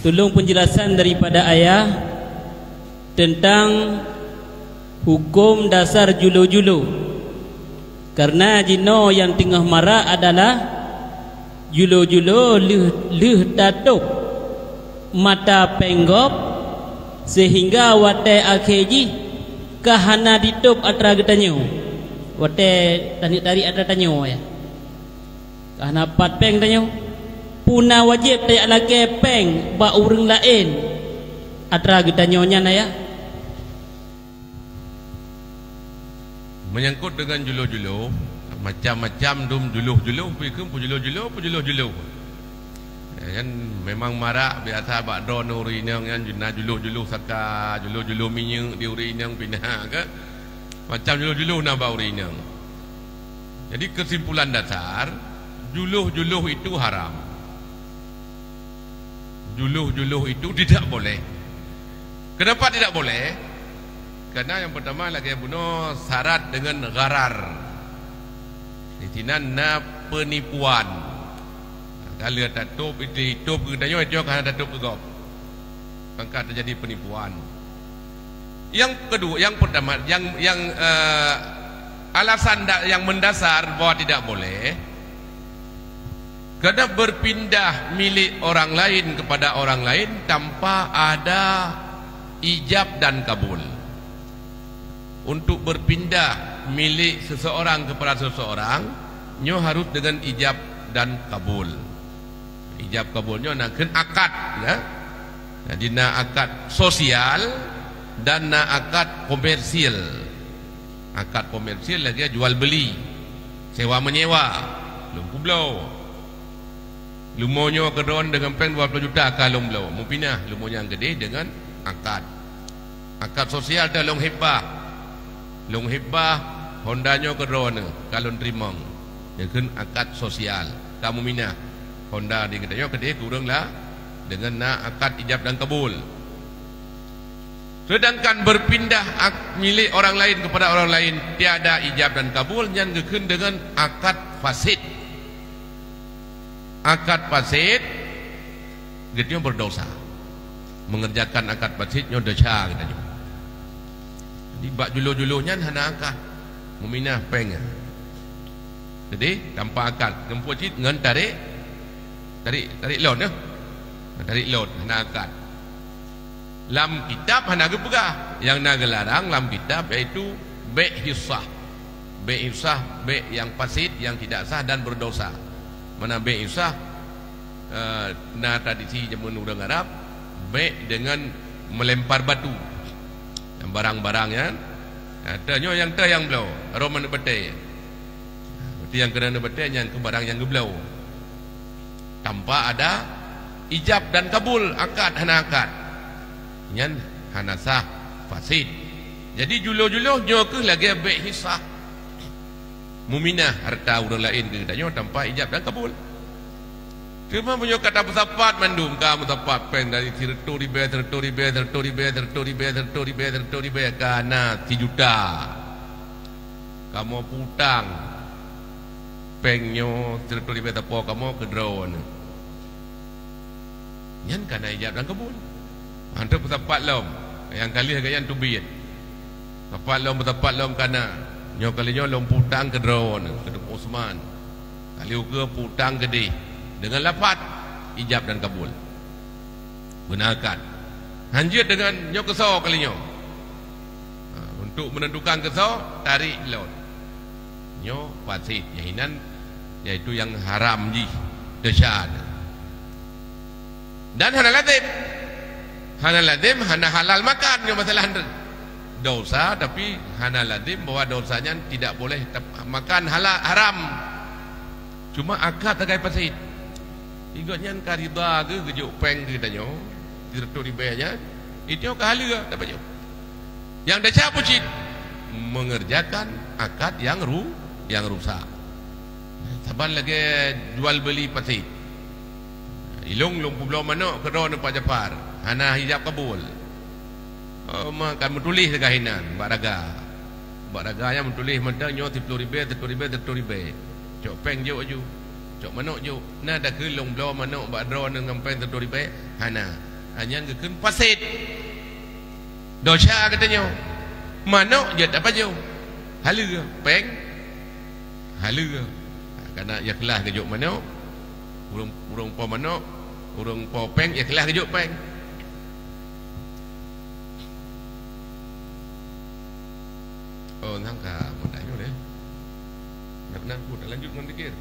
tolong penjelasan daripada ayah tentang hukum dasar juluh-juluh. Karena jino yang tengah marak adalah juluh-juluh leh datuk mata penggop sehingga wate akheji kahana ditup atra getanyo wate tarik atra tanyo ya kahana pat peng tanyo puna wajib tayak lagi peng ba urang lain atra getanyo nya ya. Menyangkut dengan juluh-juluh, macam-macam dum juluh-juluh, pikum juluh-juluh. Kan memang marak biasa bak don uri nang kan juna juluh-juluh saka, juluh-juluh minyak di uri nang pindah ke. Macam juluh-juluh na ba uri nang. Jadi kesimpulan dasar, juluh-juluh itu haram. Juluh-juluh itu tidak boleh. Kenapa tidak boleh? Karena yang pertama lagi bunuh syarat dengan gharar. Ditinan na penipuan. Kalau tatup itu hidup katanya itu kan tatup juga. Maka terjadi penipuan. Yang kedua, yang pertama, yang alasan yang mendasar bahwa tidak boleh. Karena berpindah milik orang lain kepada orang lain tanpa ada ijab dan kabul. Untuk berpindah milik seseorang kepada seseorang nyo harus dengan ijab dan kabul. Ijab kabulnya nak akad ya. Jadi nak akad sosial dan nak akad komersil. Akad komersil lagi jual beli, sewa menyewa, lumpu blow. Lumonyo kedon dengan peng 20 juta kalau blow. Mau pindah lumonyo yang gede dengan akad. Akad sosial dah long hebah. Long hebah Hondanya kedona kalau nerimang dengan akad sosial kamu minah Honda di kedai kedai kurang lah dengan nak akad ijab dan kabul. Sedangkan berpindah milik orang lain kepada orang lain tiada ijab dan kabul yang gekun dengan akad fasid. Akad fasid getnya berdosa. Mengerjakan akad fasidnya dosa katanya. Di bak juluh-juluhnya hana akad meminah pengen. Jadi tanpa akad gempu cit ngan tarik loan ya. Tarik loan hana akad. Lam kitab hana gepegah. Yang nak gelarang lam kitab iaitu be' hissah. Be' hissah be' yang fasid yang tidak sah dan berdosa. Mana be' hissah na tradisi zaman orang Arab be' dengan melempar batu. Barang-barangnya adanya yang teh yang belau roman betai berarti yang kena betai yang ke barang yang geblau tanpa ada ijab dan kabul akad hana akad nyan hana sah fasid. Jadi juluh-juluh nyo ke lagi baik hisah muminah harta orang lain ke katanya tanpa ijab dan kabul. Cuma punya kata bersapat mandum kamu sapat pen dari teritori be karena 3 juta kamu putang pengnyo teritori be tapo kamu ke drone yan karena ijab dan kabul anda bersapat lom yang kali harga yang tubit sapat lom bersapat lom karena nyo kalinya lom putang ke drone ke Osman kali ke putang gede dengan lafaz ijab dan kabul benarkan hanjir dengan nyo kesau kalinya untuk menentukan kesau tarik loan nyo fasid yahinan yaitu yang haram ji dosa dan hana lazim hana halal makan nyo masalah dosa tapi hana lazim bahwa dosanya tidak boleh makan halal haram cuma akad terkait fasid. Igotnya karida ke gejuk peng ke tanyo direktur ibahnya itu kehala dapat jo. Yang dah siapa cit mengerjakan akad yang rusak. Saban lagi jual beli fasid. Ilung pulau mana kedon Pak Jafar hana hijab kabul. Makan menulis kehinan baraga. Baraganya menulis mentangnya 30,000 cok peng jo aju. Cok manok jo na dah kelong blow manok bak drone dengan pen 30,000 hana hanya ngeken pasit dosa katanya manok je tak pajo halu peng halu karena ya kelah kejuk manok urung po manok urung po peng ya kelah kejuk peng oh nangka mau tanya deh nak pun lanjut dengan dikir